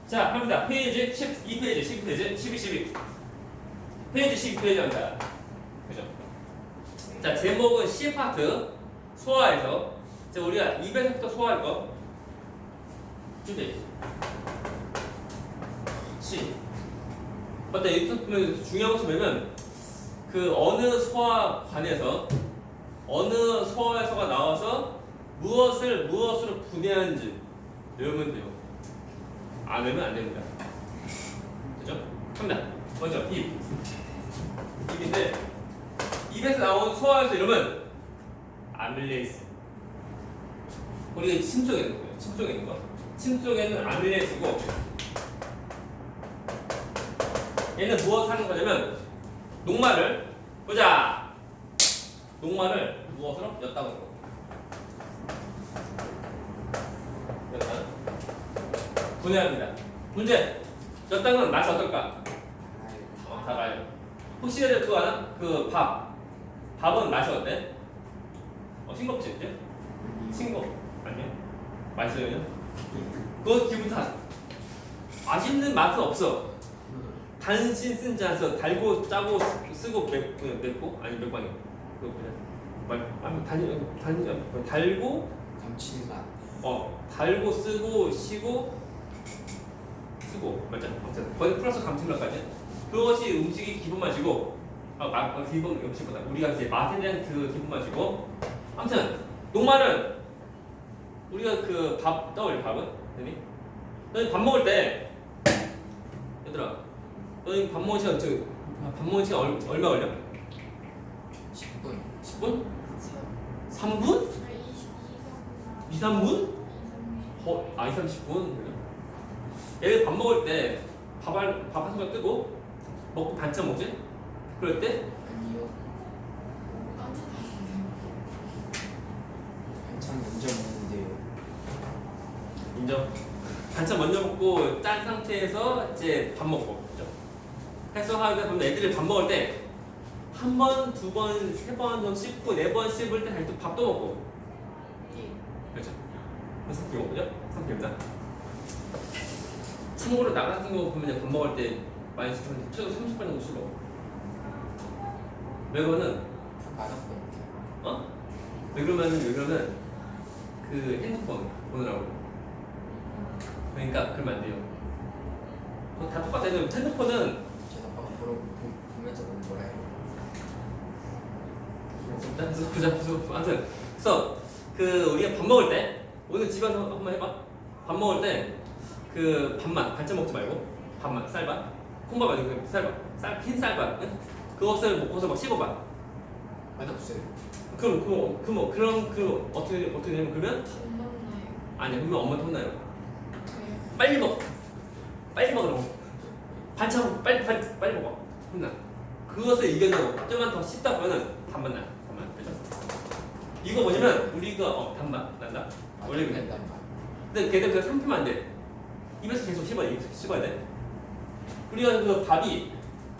자, 합니다. 페이지 12페이지, 12페이지, 12. 페이지 12페이지 합니다. 그죠? 자, 제목은 C 파트 소화해서. 자, 우리가 입에서부터 소화할 거. 준비. C. 맞다, 여기서 보면 중요한 것이 뭐냐면, 그 어느 소화관에서, 어느 소화에서가 나와서 무엇을 무엇으로 분해하는지 외우면 돼요. 안 외우면 안 됩니다. 그죠? 갑니다. 먼저, 입. 입인데, 입에서 나온 소화에서 이러면 아밀레이스. 우리가 침 속에 있는 거예요. 침 속에 있는 거. 침 속에는 아밀레이스고, 얘는 무엇을 하는 거냐면, 녹말을, 보자! 녹말을 무엇으로? 엿당으로. 엿당. 분해합니다. 문제! 엿당은 맛이 어떨까? 달아요. 혹시 그거 알아? 그 밥. 밥은 맛이 어때? 싱겁지, 그치? 싱거. 아니요? 맛있어요? 그거 기분 탓. 맛있는 맛은 없어. 단신 쓴 자서 달고 짜고 쓰고 맵고 아니 몇 번이요? 그거 그냥 달고 감칠맛. 달고 쓰고 쉬고 쓰고 맞죠? 아무튼 거의 플러스 감칠맛까지 그것이 음식이 기본 맛이고 기본 음식보다 우리가 이제 맛에 대한 그 기본 맛이고 아무튼 녹말은 우리가 그 밥 떠올려 밥은 너희 밥 먹을 때 얘들아 너희 밥 먹은 시간 밥 먹은 시간 얼마 걸려? 10분. 10분? 3분? 2, 3분? 2, 30분? 얘들 밥 먹을 때 밥 한 숟갈 뜨고 먹고 반찬 먹지? 그럴 때 아니요. 반찬 먼저 먹는데요. 인정. 반찬 먼저 먹고 짠 상태에서 이제 밥 먹고 그죠? 해서 하다 보면 애들이 밥 먹을 때 한 번, 두 번, 세 번 좀 씹고 네 번 씹을 때 또 밥도 먹고 그렇죠? 그래서 삼키고 그죠? 삼킵니다. 참고로 나 같은 거 보면 밥 먹을 때 많이 씹으면 최소 30번 정도 씹어. 왜 그러면 맞았고. 왜 그러면 그 핸드폰 보느라고. 그러니까 그러면 안 돼요. 다 똑같아요. 핸드폰은 제 아빠가 보면서 보는 거라요. 아무튼 그래서 그 우리가 밥 먹을 때 오늘 집에서 한번 해봐. 밥 먹을 때 그 밥만 반찬 먹지 말고 밥만 쌀밥 콩밥 아니고 쌀밥 흰 쌀밥 응? 그것을 먹고서 막 씹어봐. 맛없어요. 그럼 어떻게 되냐면 그러면 아니야 그러면 엄마한테 혼나요. 빨리 먹으라고 반찬 빨리 먹어 혼나. 그것을 이겨내고 좀만 더 씹다 보면은 단맛 그죠? 이거 뭐냐면 우리가 단맛 난다. 원래 그래. 근데 걔들 그거 삼키면 안 돼. 입에서 계속 씹어야 돼. 우리가 그 밥이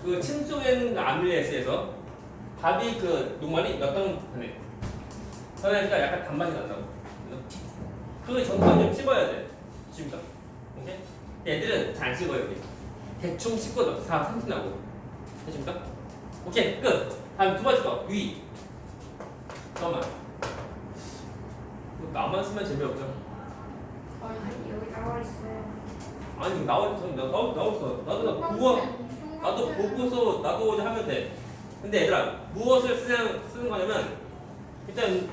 그 침 속에 있는 아밀레이스에서 밥이 그 녹말이 엿당 하네. 그러니까 약간 단맛이 난다고. 그 전까지 좀 씹어야 돼. 지금부터. 오케이? 얘들은 잘 씹어요. 여기. 대충 씹고 삼킨다고. 됐습니까? 오케이 끝. 다음 두 번째 거 위. 잠깐만. 나만 쓰면 재미없죠. 여기 나와 있어요. 아니 나왔어. 나도 보고서 나도 하면 돼. 근데 얘들아 무엇을 쓰는 거냐면 일단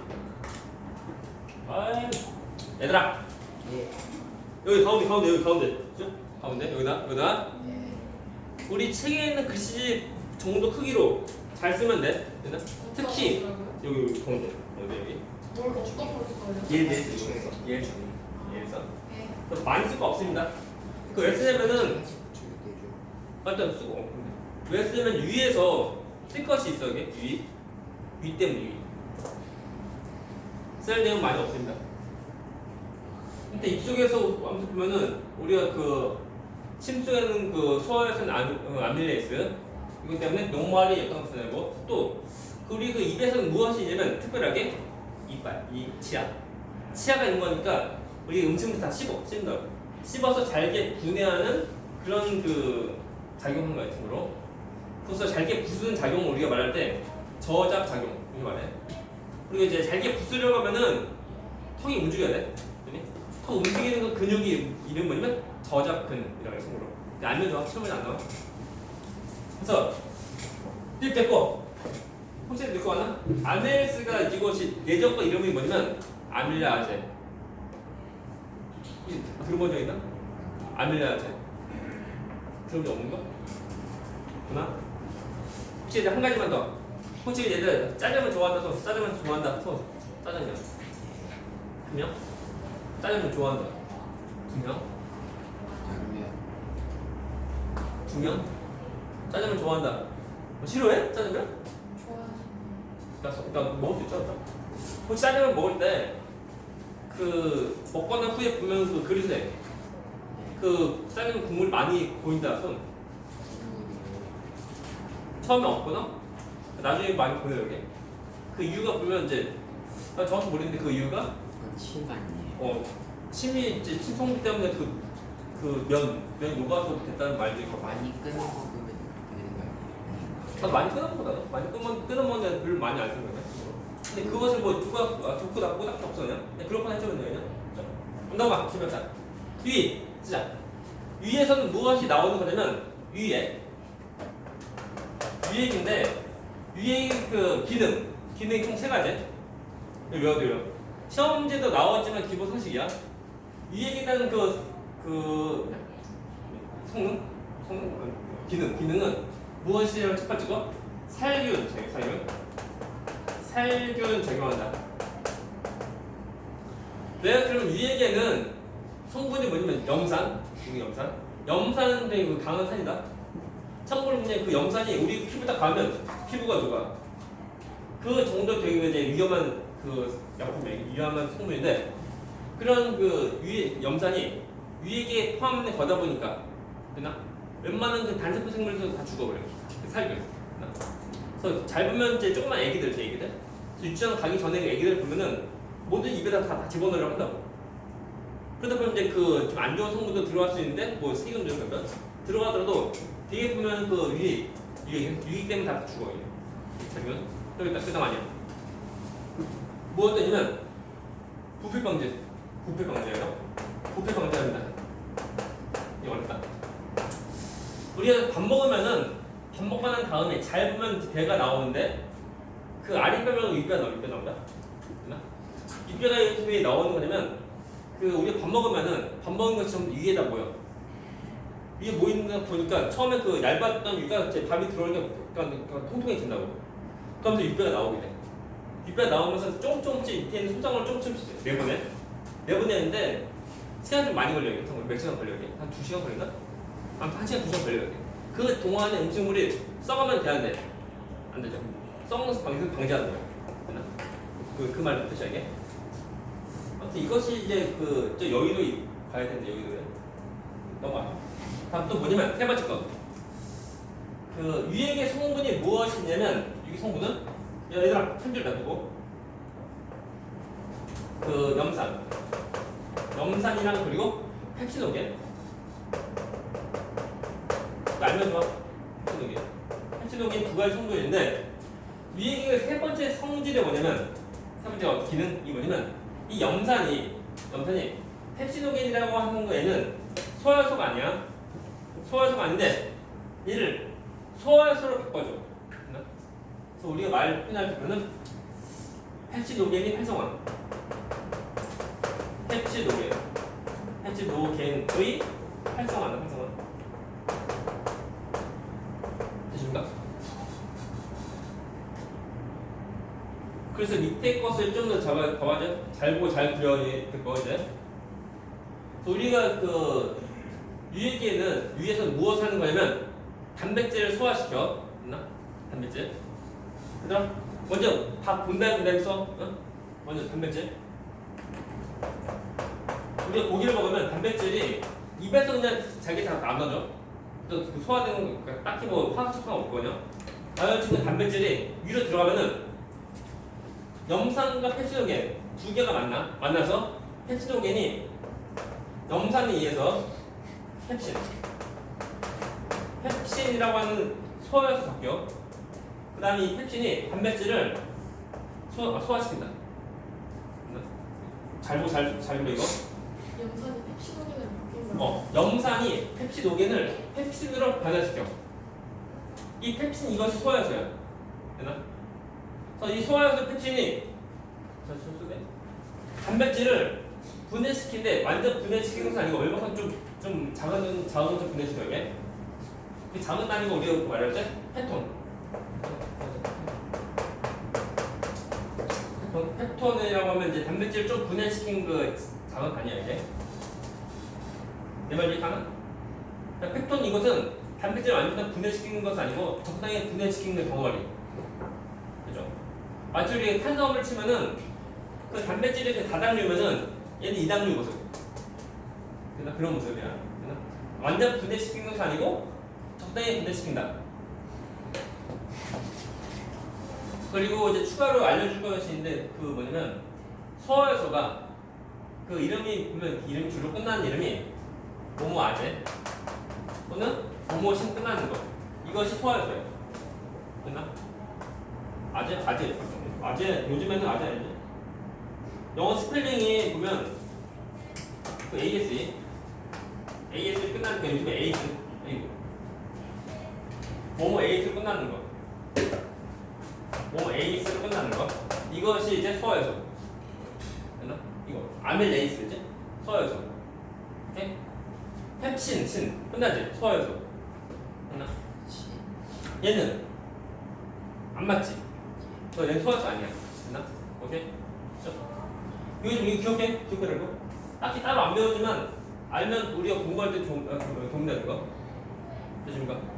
얘들아 예. 여기 가운데 그죠? 가운데 여기다 예. 우리 책에 있는 글씨 정도 크기로 잘 쓰면 돼. 됐나? 특히 여기 가운데 여기 뭘 어떤 걸 써요? 예에서 네. 많이 쓸 거 없습니다. 그 왜 쓰냐면은 일단 쓰고 왜 쓰냐면 위에서 쓸 것이 있어 이게 위 때문에 쓸 내용 많이 없습니다. 근데 입속에서 아무튼 보면은 우리가 그 침속에는 그 소화에서는 아밀레이스 이것 때문에 녹말이 역할을 쓰고 또 우리 그 입에서는 무엇이 있냐면 특별하게 이빨, 이 치아가 있는 거니까 우리 음식물 다 씹는다고. 씹어서 잘게 분해하는 그런 그 작용한 거야, 친구로. 그래서 잘게 부수는 작용을 우리가 말할 때 저작 작용 이렇게 말해. 그리고 이제 잘게 부수려고 하면은 턱이 움직여야 돼. 그지? 턱 움직이는 그 근육이 이름 뭐냐면 저작근이라고 해, 친구로. 알면 좋아. 시험에 안 나와. 그래서 이 됐고. 혹시 듣고 왔나? 아멜스가 이것이 내적과 이름이 뭐냐면 아밀라아제. 혹시 들어본 적 있나? 아밀라아제. 들어본 적 없는가? 구나? 혹시 이제 한 가지만 더. 혹시 얘들 짜장면 좋아한다 손. 짜장면 좋아한다 손. 짜장면. 한 명? 짜장면 좋아한다. 두 명? 그러면 두 명? 짜장면 좋아한다. 싫어해? 짜장면? 좋아하시는 나 먹을 수 있잖아. 혹시 짜장면 먹을 때 그 먹거나 후에 보면 그 그릇에 그 짜장면 국물 많이 보인다 손. 처음에 없거나 나중에 많이 보여요 이게. 그 이유가 보면 이제 나 정확히 모르겠는데 그 이유가 그건 침 아니에요? 침이 이제 침송 때문에 면이 녹아서 됐다는 말도 있고. 많이 끊어 먹으면 그렇게 되는 거 아니에요? 나 많이 끊어먹거든. 많이 끊어먹는 별로 많이 안 쓰는 거야. 근데 그것을 뭐 누가 좋고 나쁘고 딱히 없어요. 그냥 그렇구나 해주면 되냐? 넘어가. 기별자. 위. 시작. 위에서는 무엇이 나오는 거냐면 위액. 위액인데 위액 그 기능이 총 세 가지. 외워둬요. 시험 문제도 나왔지만 기본 상식이야. 위액이라는 성능 기능은 무엇이라고 첫 번째가 살균 작용한다. 내가 그럼 위액에는 성분이 뭐냐면 염산은 되게 그 강한 산이다. 참고로 그냥 그 염산이 우리 피부 딱 가면 피부가 녹아. 그 정도 되게 이제 위험한 그 약품이 위험한 성분인데 그런 그 염산이 위액에 포함된 거다 보니까 되나? 웬만한 그 단세포 생물에서 다 죽어버려. 살균. 그래서 잘 보면 이제 조그만 애기들, 제 애기들. 유치원 가기 전에 그 애기들 보면은 모두 입에다 다 집어넣으려고 한다고. 그러다 보면 이제 그 좀 안 좋은 성분도 들어갈 수 있는데 뭐 세균 이런 거 들어가더라도 뒤에 보면 그 유익 때문에 다 죽어. 살균. 여기 있다. 그다음 아니야. 무엇 때문이면 부패 방지예요. 부패 방지합니다. 이거 어렵다. 우리가 밥 먹고 난 다음에 잘 보면 배가 나오는데 그 아랫배면 윗배 나온다. 윗배가 왜 나오는 거냐면 그 우리가 밥 먹은 것처럼 위에다 모여. 위에 모이는 거 보니까 처음에 그 얇았던 위가 이제 밥이 들어오니까 통통해진다고. 그러면서 윗배가 나오게 돼. 윗배가 나오면서 조금씩 밑에 있는 소장을 조금씩 내보내는데 시간 좀 많이 걸려요. 몇 시간 걸려요? 한 2시간 걸리나? 아무튼 1시간, 2시간 걸려요. 그 동안에 음식물이 썩으면 되는데 안 되죠. 썩는 거 방지하는 거예요. 그 말도 뜻이야 이게. 아무튼 이것이 이제 저 여의도 가야 되는데 여의도에 넘어가. 다음 또 뭐냐면 세 번째 거. 그 위액의 성분이 무엇이냐면 이 성분은 얘들아 한 줄 놔두고 그 염산이랑 그리고 펩시도겐. 알면 좋아. 펩시도겐 두 가지 성분인데 위액의 세 번째 성질이 뭐냐면 세 번째 기능이 뭐냐면 이 염산이 펩시도겐이라고 하는 거에는 소화효소가 아니야. 소화효소가 아닌데 얘를 소화효소로 바꿔줘. 그래서 우리가 말 표현할 때 보면은 펩시도겐이 활성화. 펩시도겐의 활성화. 되십니까? 그래서 밑에 것을 좀 더 봐봐줘. 잘 보고 잘 그려야 될 거 이제. 우리가 그 위액에는 위에서 무엇을 하는 거냐면 단백질을 소화시켜. 단백질. 그다음 먼저 밥 분배하면 써. 먼저 단백질. 우리가 고기를 먹으면 단백질이 입에서 그냥 자기 다 나눠져. 또 소화되는 거 딱히 뭐 화학 습관 없거든요. 다이어트는 단백질이 위로 들어가면은 염산과 펩시도겐 두 개가 만나서 펩시도겐이 염산에 의해서 펩신이라고 하는 소화에서 바뀌어. 그 다음에 이 펩신이 단백질을 소화시킨다. 잘 보고 잘 보래 이거. 염산이 펩시도닉을 바뀐 거. 염산이 펩시도겐을 펩신으로 변화시켜. 이 펩신 이것이 소화효소야. 되나? 그래서 이 소화효소 펩신이 단백질을 분해시키는데 완전 분해시키는 것은 아니고 얼마큼 좀 작은 좀 분해시켜 이게. 그 작은 단위가 우리가 말할 때 펩톤. 펩톤이라고 하면 이제 단백질을 좀 분해시킨 그 작은 단위야 이게. 내 말 이해가나? 펩톤 이것은 단백질을 완전 분해시키는 것은 아니고 적당히 분해시키는 덩어리. 그죠? 마치 우리 탄수화물을 치면은 그 단백질의 그 다당류면은 얘는 이당류 모습. 그런 모습이야. 되나? 완전 분해시키는 것은 아니고 적당히 분해시킨다. 그리고 이제 추가로 알려줄 것이 있는데 그 뭐냐면 소화효소가 그 이름이 보면 이름 줄로 끝나는 이름이 모모 아제 또는 모모 신 끝나는 거 이것이 소화효소예요. 됐나? 아제 요즘에는 아제 아니지? 영어 스펠링이 보면 그 AS 끝나는 거 요즘에 AS 모모 AS 끝나는 거 모모 AS로 끝나는 거 이것이 이제 소화효소. 됐나? 이거 아밀레이스지? 소화효소. 오케이? 펩신, 신 끝나지? 소화효소. 됐나? 얘는 안 맞지? 얘는 소화효소 아니야. 됐나? 오케이? 이거 좀 기억해? 기억해라고? 딱히 따로 안 배우지만 알면 우리가 공부할 때 도움 되는 거. 되십니까?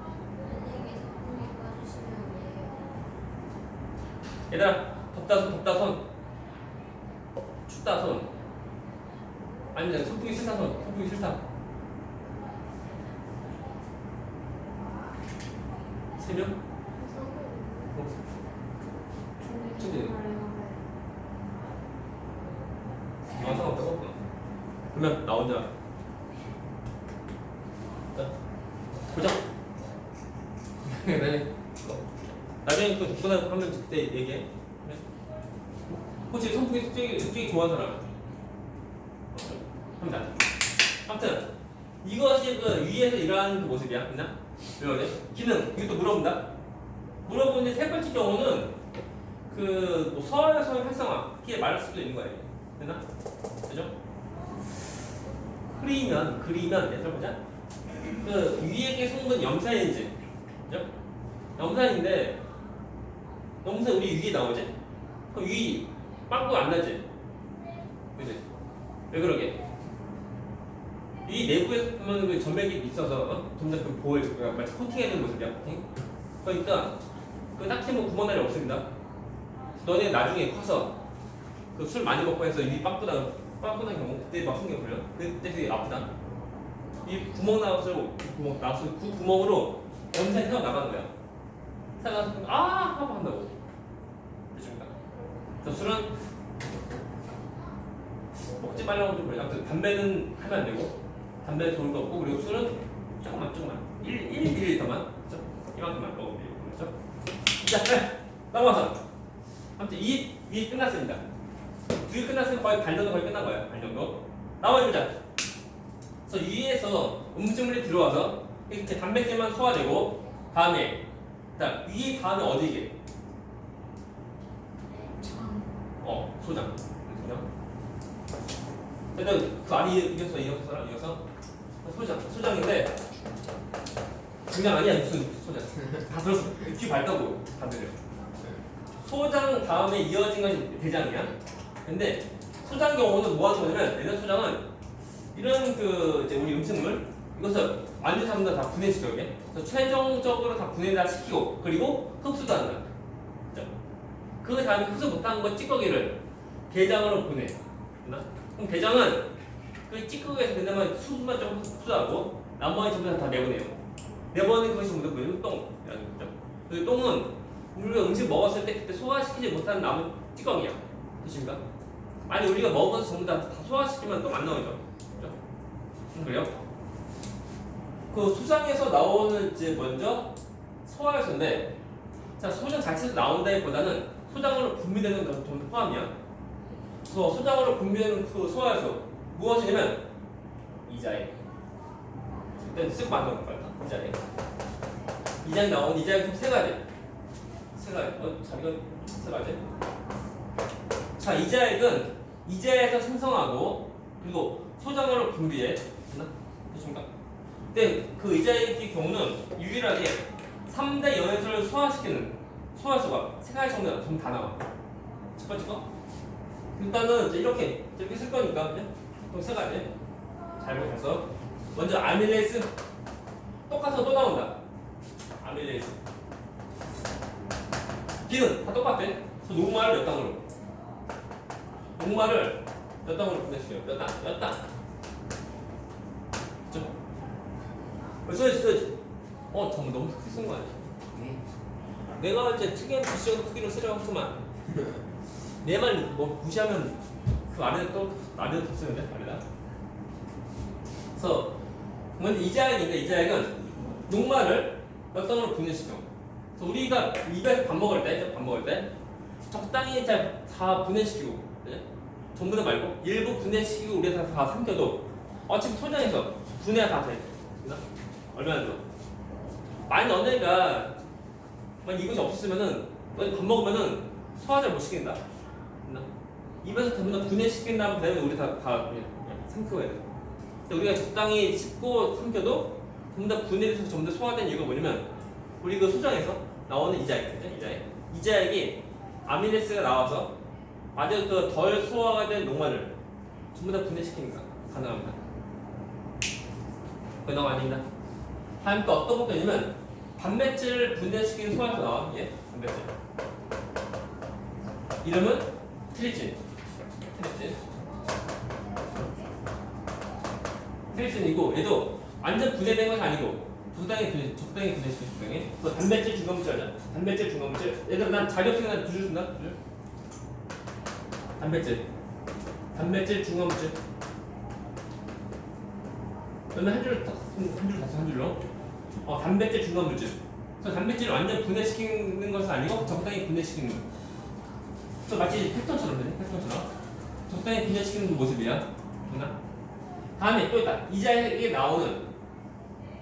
얘들아, 덥다 손. 춥다 손. 아니면 선풍기 싫다 손. 선풍기 싫다. 세 명? 천천히. 상관없다고? 그러면 나 혼자. 자, 보자. 네. 나중에 또 듣고 나서 하면 그때 얘기해. 혹시 선풍기 특징이 좋아하는 사람? 합니다. 아무튼 이것이 그 위에서 일어나는 그 모습이야. 됐나? 이거지? 기능 이것도 물어본다. 물어보는데 세 번째 경우는 그 소화효소 활성화 이렇게 말할 수도 있는 거예요. 됐나? 그죠? 그리면 얘들아 보자. 그 위에 게 성분 염산인지, 그죠? 염산인데 염산 우리 위에 나오지? 그럼 위 빵꾸 안 나지? 그지? 왜 그러게? 위 내부에 보면 그 점액이 있어서 점점 그 보호 마치 코팅해주는 모습이야. 코팅. 그러니까 그 딱히 뭐 구멍날이 없습니다. 너네 나중에 커서 그 술 많이 먹고 해서 위 빵꾸난 경우 그때 막 성경 걸려. 그때 되게 아프다. 이 구멍 나와서 그 구멍으로 염산이 새어 나가는 거야. 새어나서 하고 한다고. 그렇습니까? 그래서 술은 먹지 말라고 좀 그래. 아무튼 담배는 하면 안 되고 담배 좋은 거 없고 그리고 술은 조금만 1ml만 그렇죠? 이만큼만 먹으면 돼요. 그렇죠? 자, 그래. 넘어가서 아무튼 이 끝났습니다. 이 끝났으면 거의 반 정도 거의 끝난 거예요. 반 정도. 나와보자. 그래서 위에서 음식물이 들어와서 이렇게 단백질만 소화되고 다음에 위 다음에 어디게? 소장. 일단 그 안이 이어서 소장인데 그냥 아니야 무슨 소장. 다 들었어. 귀 밝다고 다 들려. 소장 다음에 이어진 것이 대장이야. 근데 소장 경우는 뭐 하는 거냐면 얘는 소장은 이런 그 이제 우리 음식물 이것을 완전 전부 다 분해시켜 이게. 그래서 최종적으로 다 분해다 시키고 그리고 흡수도 한다. 그 다음에 흡수 못한 거 찌꺼기를 대장으로 보내. 그럼 대장은 그 찌꺼기에서 그나마 수분만 좀 흡수하고 나머지 전부 다 내보내요. 내보내는 것이 뭐냐면 똥. 그 똥은 우리가 음식 먹었을 때 그때 소화시키지 못한 남은 찌꺼기야. 그렇습니까? 아니 우리가 먹어서 전부 다 소화시키면 또 안 나오죠. 그렇죠? 그래요? 그 소장에서 나오는 이제 먼저 소화효소인데, 자 소장 자체에서 나온다기보다는 소장으로 분비되는 건 전부 포함이야. 그래서 소장으로 분비되는 그 소화효소 무엇이냐면 이자액. 일단 쓰고 만들어 볼까요? 이자액. 이자액 나오는 이자액 총 세 가지. 세 가지. 자기가 세 가지. 자 이자액은 이자에서 생성하고 그리고 소장으로 분비해. 됐나? 됐습니까? 근데 그 이자액의 경우는 유일하게 3대 연해수를 소화시키는 소화효소가 세 가지 정도가 전부 다 나와. 첫 번째 거. 일단은 이제 이렇게 쓸 거니까 그럼 세 가지. 잘 보셔서 먼저 아밀레이스 똑같아서 또 나온다. 아밀레이스. 기능 다 똑같아. 녹말을 몇 단으로? 녹말을 몇 단으로 분해시켜요? 몇 단? 몇 단? 그쵸? 써야지. 정말 너무 크게 쓴 거 아니야? 네. 내가 이제 특이한 글씨형 크기로 쓰려고 했구만. 내 말 뭐 무시하면 그 아래에 또 아래에 더 쓰는데 아래다. 그래서 먼저 이자액인데 이자액은 녹말을 몇 단으로 분해시켜. 그래서 우리가 입에서 밥 먹을 때 적당히 다 분해시키고, 네? 전부 다 말고 일부 분해시키고 우리가 다 삼켜도 어차피 소장에서 분해가 다 돼. 얼마나 들어? 많이 넣으니까 만약 이것이 없었으면은 밥 먹으면은 소화 잘 못 시킨다. 입에서 전부 다 분해시킨 다음에 우리 다 그냥 삼켜야 돼. 근데 우리가 적당히 씹고 삼켜도 전부 다 분해돼서 전부 다 소화된 이유가 뭐냐면 우리 그 소장에서 나오는 이자액이죠. 이자액이 아미레스가 나와서 아주 그 덜 소화가 된 녹말을 전부 다 분해시키니까 가능합니다. 그거 아닙니다. 다음 또 어떤 것도 있냐면 단백질을 분해시키는 소화효소 나와. 예, 단백질. 이름은 트리친. 트리친이고 얘도 완전 분해된 건 아니고 적당히 분해시키는 적당히. 그래서 단백질 중간물질 하자. 단백질 중간물질. 얘들아 난 자격증 두줄 준다. 단백질 중간물질. 그러면 한 줄로. 단백질 중간물질. 그래서 단백질을 완전 분해시키는 것은 아니고 적당히 분해시키는 거. 그래서 마치 팩톤처럼 되네. 적당히 분해시키는 모습이야. 됐나? 다음에 또 있다. 이자액에 나오는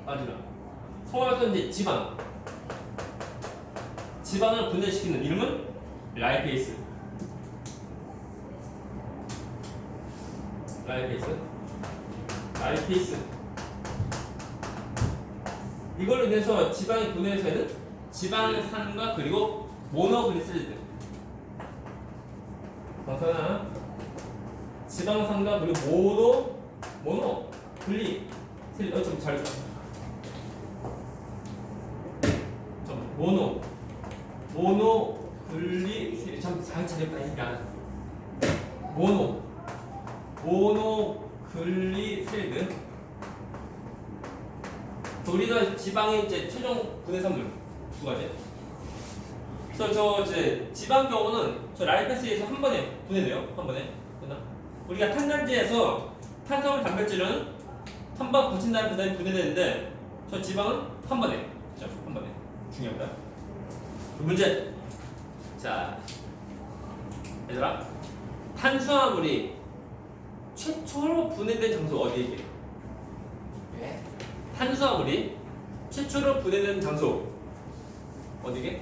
마지막 소화효소 이제 지방을 분해시키는 이름은 라이페이스. 이걸로 인해서 지방이 분해해서 되는 지방산과 그리고 모노글리세리드. 하나 지방산과 그리고 모노글리세리드. 좀 잘. 모노글리세리드. 참 잘 찾았다. 모노글리세리드. 우리가 지방의 이제 최종 분해산물 두 가지. 그래서 저 이제 지방 경우는 저 라이페이스에서 한 번에 분해돼요. 한 번에. 우리가 탄단지에서 탄수화물 단백질은 한 번 붙인 다음에 그다음에 분해되는데 저 지방은 한 번에. 그렇죠? 한 번에. 중요합니다. 문제. 자, 얘들아, 탄수화물이 최초로 분해된 장소 어디에? 네. 탄수화물이 최초로 분해된 장소 어디게?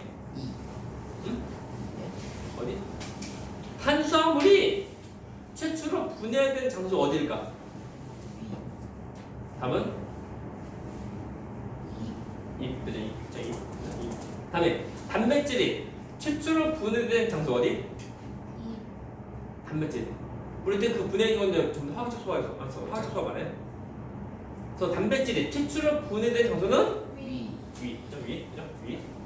응? 어디? 탄수화물이 최초로 분해된 장소 어디일까? 답은 입. 그죠? 입. 다음에 단백질이 최초로 분해된 장소 어디? 단백질. 우리 때 그 분해된 건데 전부 화학적 소화에서 화학적 소화 말해. 그래서 단백질이 최초로 분해된 장소는 위.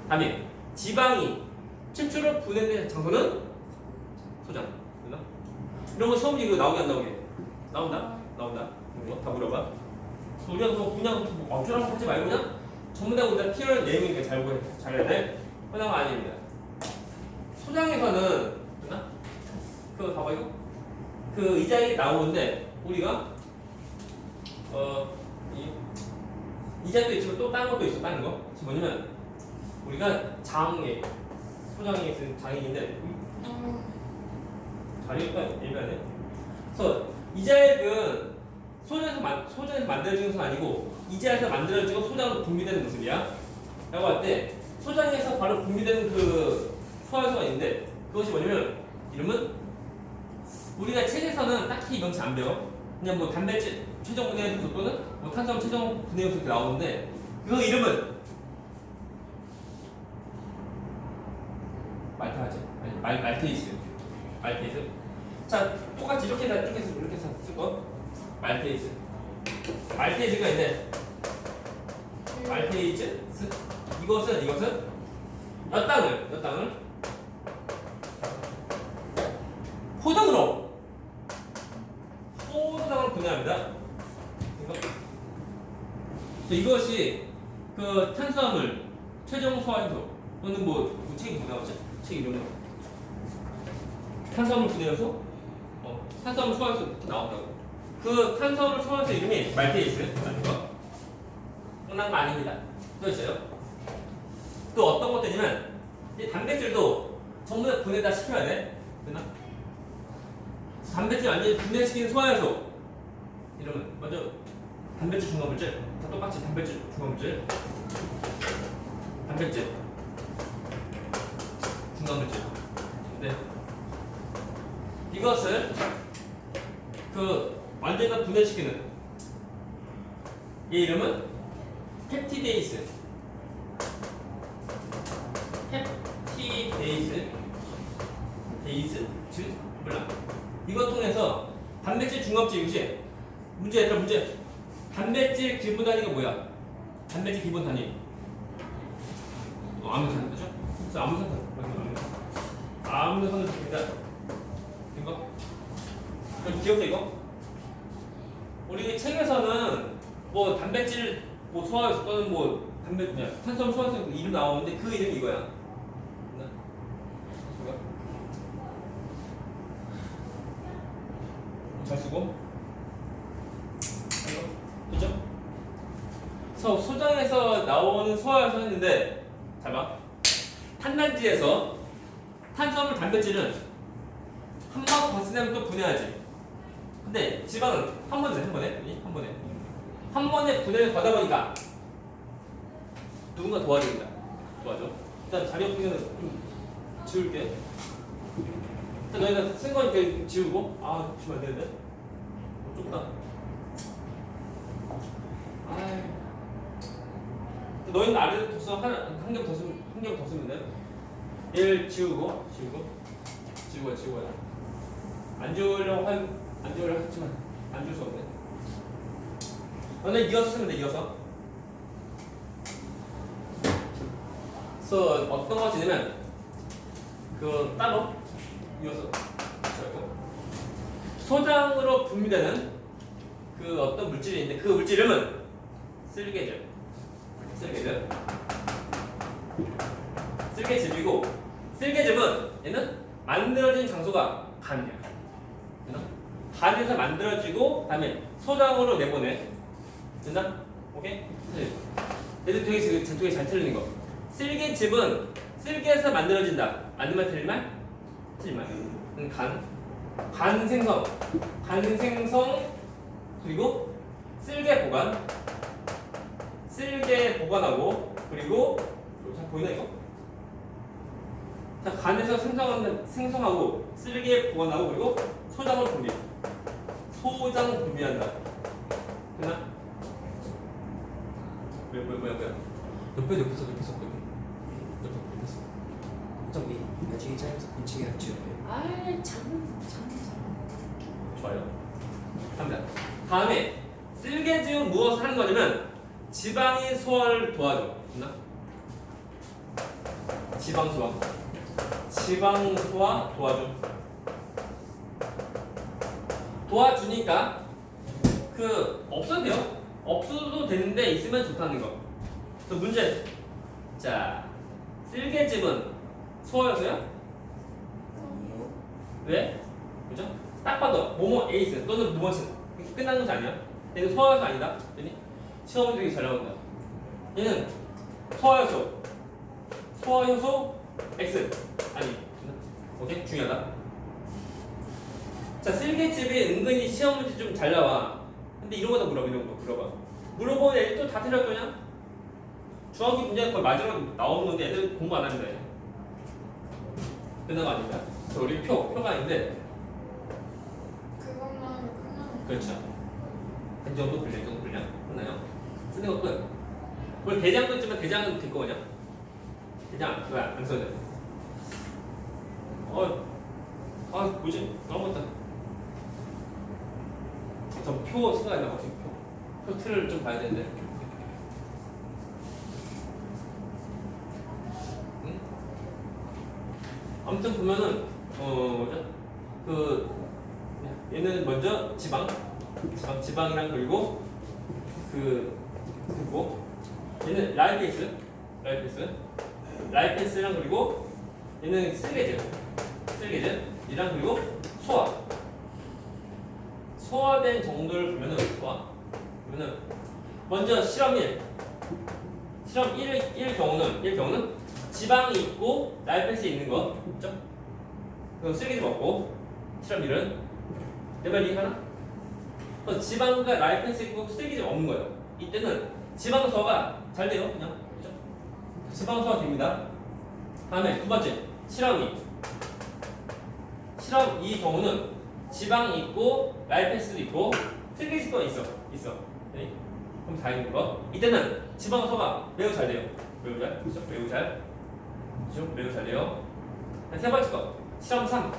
다음에 지방이 최초로 분해된 장소는 소장. 됐나? 이런 거 시험 이거 나오게 안 나오게? 나온다. 이런 거 다 물어봐. 우리가 그냥 어쩌라고 하지 말고 그냥 전부 다 우리가 필요한 내용이니까 잘 해야 돼. 그런 거 아닙니다. 소장에서는 됐나? 그거 봐봐 이거. 그 이자액이 나오는데 우리가 이자도 있지만 또 다른 것도 있어. 다른 거. 지금 뭐냐면 우리가 장애 소장에 있는 장애인데 자리가 얘기하네. 그래서 이자액은 소장에서 만들어지는 것은 아니고 이자에서 만들어지고 소장으로 분비되는 모습이야. 라고 할 때 소장에서 바로 분비되는 그 소화효소가 있는데 그것이 뭐냐면 이름은 우리가 책에서는 딱히 명치 안 배워. 그냥 뭐 단백질 최종 분해 효소 또는 뭐 탄수화물 최종 분해 효소 이렇게 나오는데 그 이름은 말타하지? 아니 말테이스. 자 똑같이 이렇게 해서 쓸 거. 말테이스. 말테이스가 있는데 말테이즈 이것은 엿당을 포도당으로 분해합니다. 이것이 그 탄수화물 최종 소화효소 또는 뭐 책이 뭐 나오죠? 책 이름은 탄수화물 분해효소, 탄수화물 소화효소 이렇게 나온다고. 그 탄수화물 소화효소 이름이 말테이스라는 거. 끝난 거 아닙니다. 또 있어요. 또 어떤 것도 있냐면 이 단백질도 전부 다 분해 다 시켜야 돼. 됐나? 단백질 완전히 분해시키는 소화효소 이름은 먼저 단백질 중화물질. 다 똑같이 단백질 중화물질. 단백질 중화물질. 네. 이것을 그 완전히 다 분해시키는 이 이름은 펩티데이스. 몰라. 이거 통해서 단백질 중합질 이것이 문제. 단백질 기본 단위가 뭐야? 단백질 기본 단위. 아무산도 그죠? 그래서 아무산도 됩니다. 이거? 그럼 기억해 이거? 우리 책에서는 뭐 단백질 뭐 소화효소 또는 뭐 탄수화물 소화효소 이름 나오는데 그 이름이 이거야. 잘 쓰고. 그죠? 소장에서 나오는 소화효소 했는데 잘 봐. 탄단지에서 탄수화물 단백질은 한 번 더 쓰면 또 분해하지. 근데 지방은 한 번에 분해를 거다 보니까 누군가 도와줘. 일단 자리 없으면 좀 지울게. 일단 너희가 쓴 거니까 지우고. 지우면 안 되는데. 좁다. 너희는 아래로 더 써. 한 겹 더 쓰면 돼. 얘를 지우고. 안 지우려고 했지만 안 지울 수 없네. 너는 이어서 쓰면 돼. 이어서. 그래서 어떤 거 지내면 그 따로 이어서 소장으로 분비되는 그 어떤 물질이 있는데 그 물질 이름은 쓸개즙이고 쓸개즙은 얘는 만들어진 장소가 간이야. 간에서 만들어지고 그다음에 소장으로 내보내. 됐나? 오케이? 얘들 되게 잘 틀리는 거. 쓸개즙은 쓸개에서 만들어진다. 맞는 말 틀린 말? 틀린 말. 간 생성 그리고 쓸개 보관하고 그리고 잘 보이나 이거? 자, 간에서 생성하고 쓸개 보관하고 그리고 소장 분비한다. 됐나? 뭐야? 옆에 섭 저기 나중에 짜면서 분치게 합쳐. 좋아요. 갑니다. 다음에 쓸개즙은 무엇을 하는 거냐면 지방의 소화를 도와줘. 됐나? 지방 소화 도와주니까 없어도 돼요. 없어도 되는데 있으면 좋다는 거. 또 문제. 자, 쓸개즙은 소화효소야? 아니요. 왜? 그죠? 딱 봐도 뭐뭐 에이스 또는 뭐뭐슨 이렇게 끝나는 것이 아니야. 얘는 소화효소 아니다. 얘는 시험 문제 되게 잘 나온다. 얘는 소화효소 X 아니. 오케이? 중요하다. 자, 쓸개집이 은근히 시험 문제 좀 잘 나와. 근데 이런 거다 물어봐, 이런 거 물어봐. 물어보면 애들 또 다 틀릴 거냐? 중학교 문제는 거의 마지막에 나오는 건데 애들 공부 안 합니다. 끝난 거 아닙니다. 그래서 우리 표가 있는데, 그것만 끝나는 그렇죠. 이 정도 분량, 이 정도 분량 끝나요. 쓰는 거 끝. 원래 대장도 있지만 대장은 될 거냐? 대장 왜 안 써야 돼? 뭐지? 까먹었다. 저 표 생각이 나 갑자기 표 틀을 좀 봐야 되는데. 응? 아무튼 보면은 뭐죠? 얘는 먼저 지방이랑 그리고 그리고 얘는 라이페이스랑 그리고 얘는 쓸개즙 이랑 그리고 소화된 정도를 보면은 먼저 실험 1 경우는 지방이 있고 라이페이스에 있는 거 있죠? 그럼 쓸개즙 없고 실험 1은 내 말 이해하나? 지방과 라이페이스 있고 쓸개즙 없는 거예요. 이때는 지방 소화가 잘 돼요, 그냥 그렇죠? 지방 소화 됩니다. 다음에 두 번째 실험 2 경우는 지방이 있고 라이페이스도 있고 쓸개즙도 있어. 네? 그럼 다 있는 거. 이때는 지방 소화가 매우 잘 돼요. 매우 잘 돼요. 세 번째 거 실험 3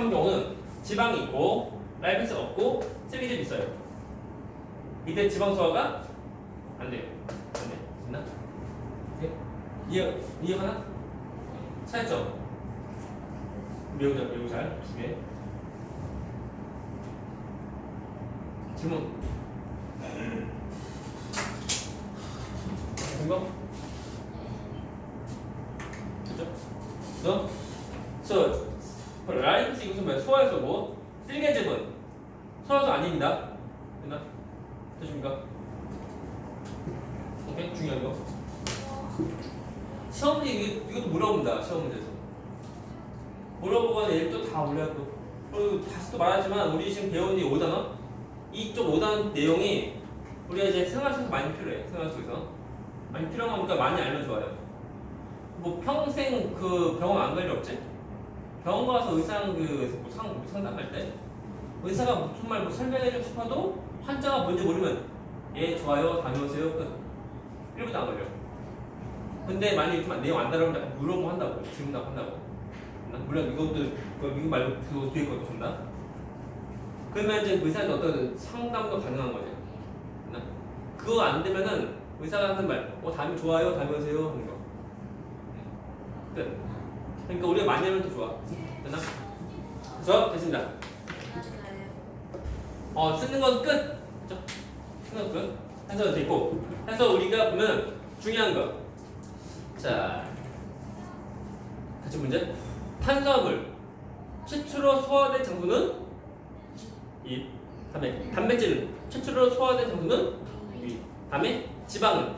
경우는 지방이 있고 라이페이스가 없고 쓸개즙이 있어요. 이때 지방 소화가 안 돼요. 됐나? 이해하나? 차이점. 매우 잘 두 개. 질문. 이거? 그죠? 라이프스 이것은 뭐야? 소화효소고 쓸개즙은 소화효소 아닙니다. 됐나? 되십니까? 오케이? 중요한 거. 시험 문제 이것도 물어본다. 시험 문제에서 물어보거나 얘를 또 다 올려고. 그리고 다시 또 말하지만 우리 지금 배운 이 5단원 이쪽 5단원 내용이 우리가 이제 생활 속에서 많이 필요해. 생활 속에서 많이 필요한 거니까 많이 알면 좋아요. 뭐 평생 병원 안 갈 일 없지? 병원 가서 의사랑 상담할 때 의사가 무슨 말 설명해주고 싶어도 환자가 뭔지 모르면 예 좋아요 다녀오세요 끝. 1분도 안 걸려. 근데 만약에 좀 내용 안 다르면 약간 물어보고 한다고 질문하고 한다고. 물론 이것도 이거 말고 그거 뒤에 것도 준다. 그러면 이제 의사한테 어떤 상담도 가능한 거죠. 그거 안 되면은 의사가 하는 말 다음에 좋아요 다녀오세요 하는 거. 끝. 그러니까 우리가 많이 하면 더 좋아. 됐나? 그래서 됐습니다. 쓰는 건 끝. 그렇죠? 쓰는 건 끝. 해서 됐고. 해서 우리가 보면 중요한 거. 자, 같이 문제. 탄수화물 최초로 소화된 장소는 2. 다음에 단백질은 최초로 소화된 장소는 2. 다음에 지방은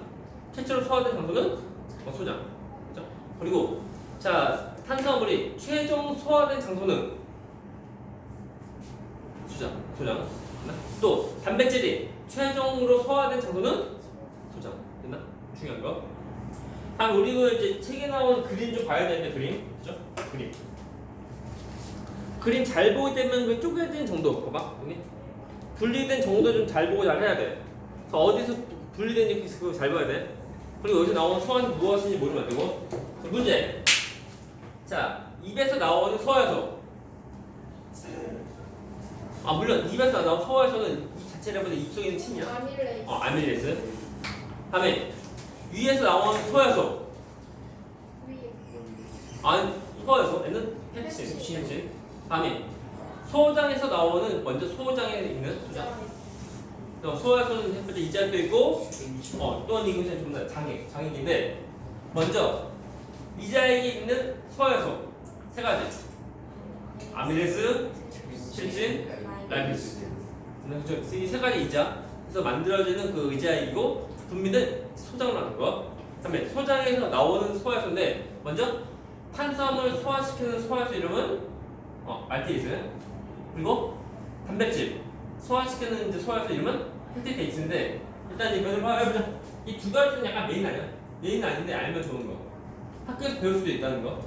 최초로 소화된 장소는 소장. 그렇죠? 그리고 자, 탄수화물이 최종 소화된 장소는 소장. 또 단백질이 최종으로 소화된 장소는 소장. 됐나? 중요한 거. 다음 우리가 이제 책에 나온 그림 좀 봐야 되는데 그림. 그죠? 그림 잘 보게 되면 그 쪼개진 정도 봐봐. 분리된 정도 좀 잘 보고 잘 해야 돼. 그래서 어디서 분리된지 그거 잘 봐야 돼. 그리고 여기서 나오는 소화는 무엇인지 모르면 안 되고. 문제. 자, 입에서 나오는 소화효소. 물론 입에서 나오는 소화효소는 이 자체를 보면 입 속에 있는 침이야. 아밀레이스. 다음에 위에서 나오는 소화효소. 소화효소. 얘는 펩신. 다음에 소장에서 나오는 먼저 소장에 있는 소장. 소화효소는 첫 번째 이자도 있고, 또한 이것은 좀 더 장액인데 먼저 이자액이 있는 소화효소 세 가지. 아밀레이스, 필진, 라이필수. 그렇죠. 이 세 가지 의자. 그래서 만들어지는 그 의자이고 분비는 소장으로 하는 거. 그다음에 소장에서 나오는 소화효소인데 먼저 탄수화물 소화시키는 소화효소 이름은 알테이스. 그리고 단백질 소화시키는 이제 소화효소 이름은 펜티테이스인데 일단 이 면을 해보자. 이 두 가지는 약간 메인 아니야? 메인 아닌데 알면 좋은 거. 학교에서 배울 수도 있다는 거.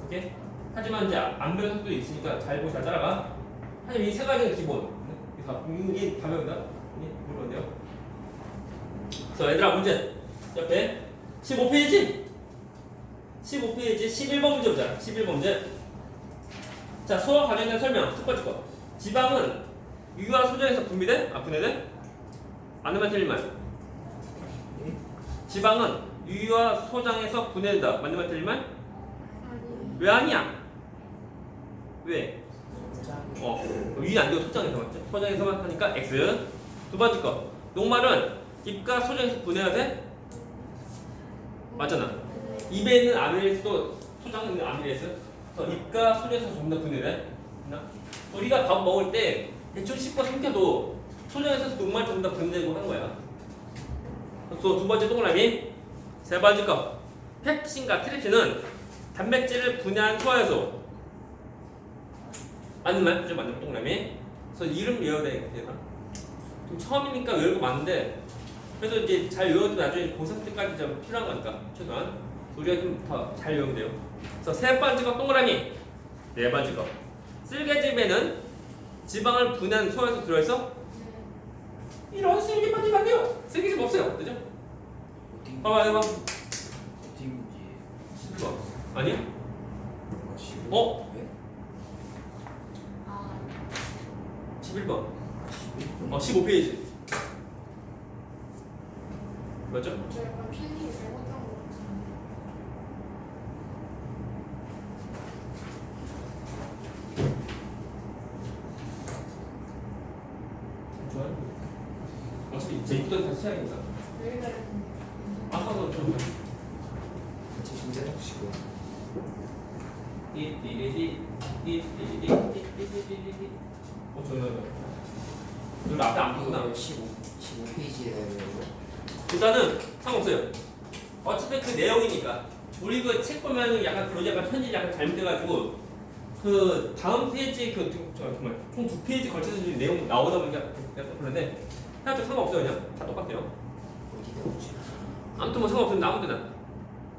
오케이? 하지만 이제 안 배울 수도 있으니까 잘 보고 잘 따라가. 하지만 이 세 가지는 기본. 이게 다 배운다. 이게 뭔데요? 그래서 얘들아 문제 옆에 15페이지 15페이지 11번 문제 보자. 11번 문제. 자, 소화 관련된 설명. 첫 번째 거. 지방은 유와 소장에서 분비돼? 분해돼? 아니면 틀린 말. 지방은 유와 소장에서 분해된다. 맞는 말 틀린 말? 아니. 왜 아니야? 왜? 위 안 되고 소장에서 맞죠? 소장에서만 하니까 X. 두 번째 거. 녹말은 입과 소장에서 분해가 돼? 맞잖아. 입에 있는 아밀레이스도 소장에 있는 아밀레이스. 그래서 입과 소장에서 전부 다 분해돼. 우리가 밥 먹을 때 대충 씹고 삼켜도 소장에서 녹말 전부 다 분해되고 하는 거야. 또 두 번째 동그라미. 세 번째 거. 펩신과 트립신은 단백질을 분해한 소화효소. 맞는 말? 그죠? 맞는 동그라미. 그래서 이름 외워야 되겠다. 좀 처음이니까 외울 거 많은데 그래서 이제 잘 외워도 나중에 고3 때까지 좀 필요한 거니까 최소한 우리가 좀 더 잘 외우면 돼요. 그래서 세 번째 거 동그라미. 네 번째 거. 쓸개즙에는 지방을 분해한 소화효소 들어있어? 이런 쓸개 빠지면 안 돼요. 쓸개즙 없어요. 그죠? 봐봐 해봐. 어디 문제? 10번 아니야? 왜? 11번 15페이지 맞죠? 저 약간 필기 잘못한 것 같은데. 좋아요. 어차피 제입도 다시 해야겠다. 왜 그래? 아까도 좀 같이 문제 닥치고. 띠띠리디 띠띠리디 저는 여기 앞에 안 보구나. 15페이지에 일단은 상관없어요. 어차피 그 내용이니까 우리 그 책 보면은 약간 그런 약간 편집이 약간 잘못돼가지고 그 다음 페이지 정말 총 2페이지 걸쳐서 지금 내용 나오다 보니까 약간 그런데 하여튼 상관없어요. 그냥 다 똑같아요. 어디다 오지? 아무튼 뭐 상관없으면 아무 데나.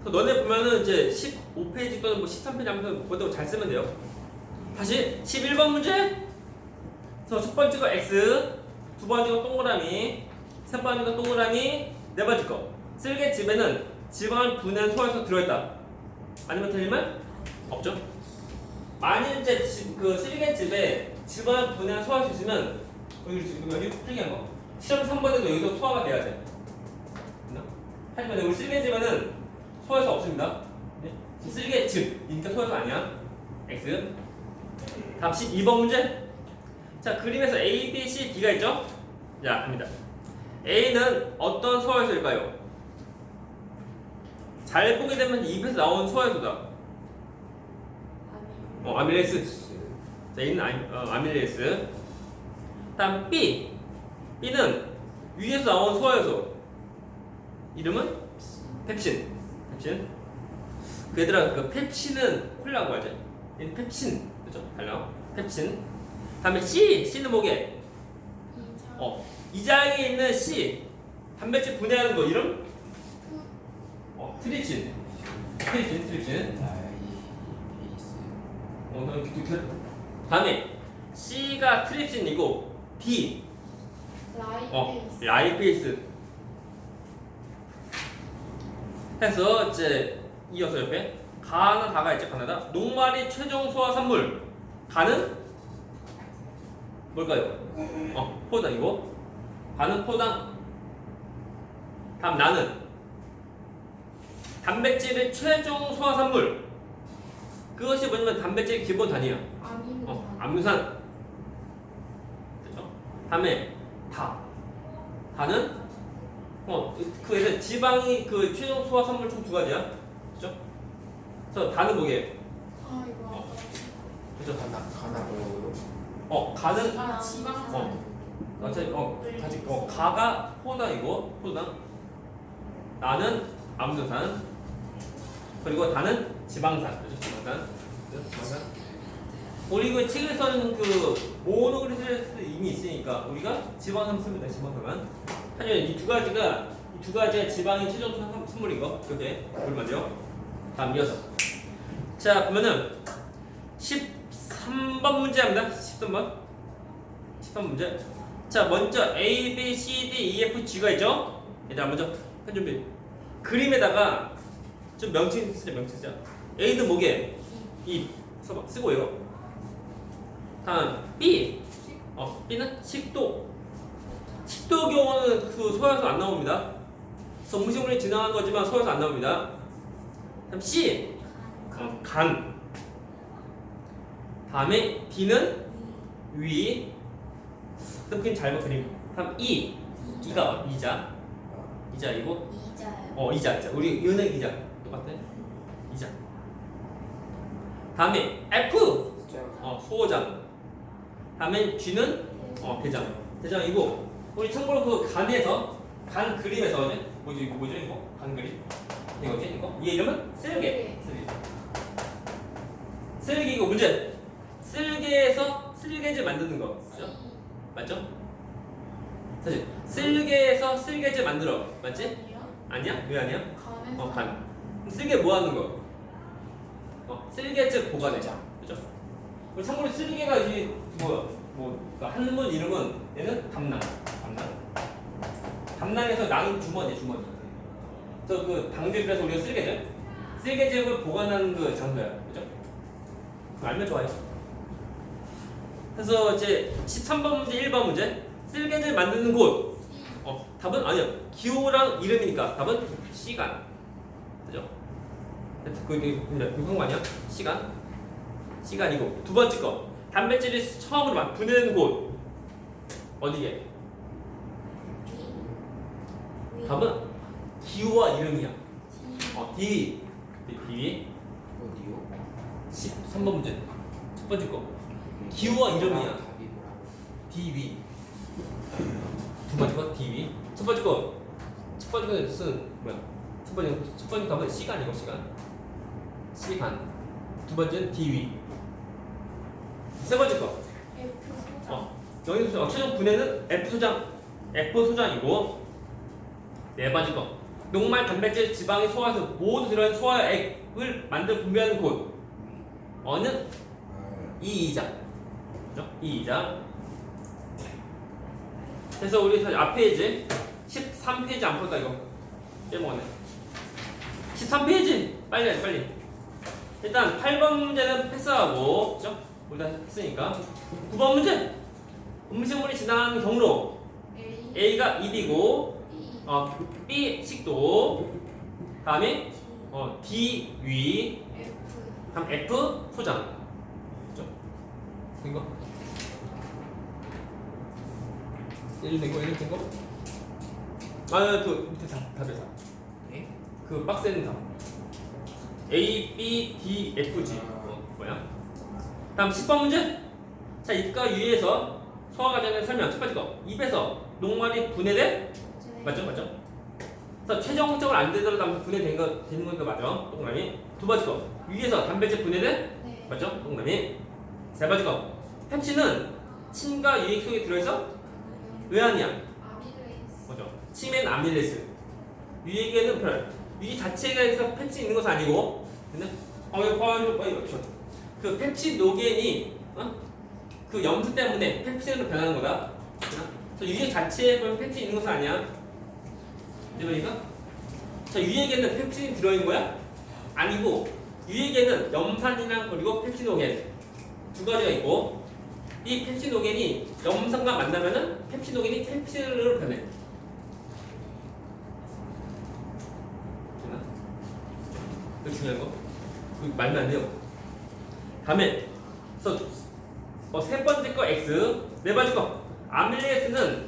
그래서 너네 보면은 이제 15페이지 또는 뭐 13페이지 하면서 그것도 잘 쓰면 돼요. 다시 11번 문제. 그래서 첫 번째 거 X, 두 번째 거 동그라미, 세 번째 거 동그라미, 네 번째 거. 쓸개즙에는 지방을 분해한 소화효소 들어있다. 아니면 틀린 말? 없죠. 만일 이제 그 쓸개즙에 지방을 분해한 소화효소 있으면 여기 필기한 거. 시험 3번에도 여기서 소화가 돼야 돼. 하지만 우리 쓸개즙에는 소화효소 없습니다. 네? 쓸개즙이니까 소화효소 아니야. X. 다음 12번 문제. 자, 그림에서 A, B, C, D가 있죠? 자, 갑니다. A는 어떤 소화효소일까요? 잘 보게 되면 입에서 나온 소화효소다. 아니. 아밀레이스. 자, A는 아밀레이스. 다음 B. B는 위에서 나온 소화효소. 이름은 펩신. 펩신. 그 얘들아, 그 펩신은 콜라고 하죠. 얘는 펩신. 그죠? 달라. 펩신. 다음에 C. C는 뭐게? 이장에 있는 C. 단백질 분해하는 거 이름? 트립신. 트립신. 다음에 C가 트립신이고 D. 라이페이스. 라이페이스. 해서 이제 이어서 옆에 가는 가가 있죠. 가나다. 녹말이 최종 소화 산물. 가는 뭘까요? 포당이고. 가는 포당. 다음 나는 단백질의 최종 소화 산물. 그것이 뭐냐면 단백질 기본 단위야. 아미노산. 아미노산. 됐죠? 다음에 다는 그 얘는 지방이 그 최종 소화 산물 총 2가지야. 그렇죠? 그래서 다는 뭐게? 아 이거 아까. 그렇죠? 가나 뭐라고요? 가는 지방산. 가가 포도당이고 포도당. 나는 아무도산. 그리고 다는 지방산. 그죠? 지방산. 우리 그 책에서는 그 모노그리스에서 이미 있으니까 우리가 지방산 씁니다. 지방산만. 하여튼 이 두 가지가 지방의 최종 선물인 거. 이렇게 보면 돼요. 다음 이어서. 자, 그러면은 13번 문제 합니다. 13번 문제. 자, 먼저 A, B, C, D, E, F, G가 있죠? 일단 먼저 한 준비. 그림에다가 좀 명칭 쓰자. A는 뭐게? 이 쓰고요. 다음 B. B는 식도. 식도 경우는 그 소에서 안 나옵니다. 음식물이 지나간 거지만 소에서 안 나옵니다. 다음 C. 간. 다음에 D는 위. 그림 잘 봐, 그림. 다음 이가 이자이고. 이자. 우리 은행 이자 똑같아. 이자. 다음에 F. 소장. 다음에 G는 대장이고. 우리 참고로 그 간 그림에서 뭐죠 이거? 간 그림. 이거지 이거. 이 이름은 쓸개. 쓸개 이거 문제. 쓸개에서 쓸개질 만드는 거. 맞죠? 사실 쓸개에서 쓸개질 만들어. 맞지? 아니야? 왜 아니야? 간. 쓸개 뭐 하는 거? 쓸개질 보관해. 그죠? 우리 참고로 쓸개가 이제 그러니까 한문 이름은 얘는 담낭에서 낭은 주머니. 그래서 그 당들에서 우리가 쓸개즙을 보관하는 그 장소야. 그죠? 그거 알면 좋아요. 그래서 이제 13번 문제, 1번 문제. 쓸개즙 만드는 곳. 답은 아니요. 기호랑 이름이니까 답은 시간. 그죠? 그게 그런 거 아니야? 시간이고. 두 번째 거. 단백질이 처음으로 분해되는 곳. 어디게? 답은 기호와 이름이야. D. 어디요? 13번 문제. 첫 번째 거. 기호와 이름이야. 답이 뭐라고? DV. 두 번째 거 DV. 첫 번째 거는 쓴 뭐야? 첫 번째 답은 시간이고 시간. 두 번째는 DV. 세 번째 거. 여기서 최종 분해는 F 소장이고. 네 번째 거. 녹말 단백질 지방이 소화해서 모두 들어있는 소화액을 만들어 분배하는 곳. 어는 이이자. 그죠? 이이자. 그래서 우리 앞에 이제 13페이지 안 풀었다 이거. 빼먹었네. 13페이지 빨리. 일단 8번 문제는 패스하고, 그죠? 우리 다 했으니까. 9번 문제. 음식물이 지나가는 경로. A가 입이고, B 식도. 다음에 D 위. 다음 F 소장. 그죠? 이거. 1 된 거? 그 밑에 답에서. 네? 그 박스에는 답. A, B, D, F, G. 뭐야? 다음 10번 문제. 자, 입과 유에서 소화 과정의 설명. 첫 번째 거. 입에서 녹말이 분해돼? 맞죠? 그래서 최종적으로 안 되더라도 분해되는 거니까 맞죠? 동그라미. 두 번째 거. 위에서 단백질 분해돼? 맞죠? 동그라미. 세 번째 거. 펩신은 침과 유액 속에 들어있어? 왜 아니야? 맞죠? 침에는 아밀레이스. 유액에는 별. 유액 자체에서 펩신 있는 것은 아니고, 근데 그 펩신 노겐이 그 염수 때문에 펩신으로 변하는 거다. 그래서 유액 자체에 보면 펩신 있는 것은 아니야. 그러니까 자, 유액에는 펩신이 들어있는 거야? 아니고 유액에는 염산이랑 그리고 펩시노겐 두 가지가 있고, 이 펩시노겐이 염산과 만나면은 펩시노겐이 펩신으로 변해. 되나? 이거 중요한 거. 이거 말면 안 돼요. 다음에 세 번째 거 X, 네 번째 거 아밀레이스는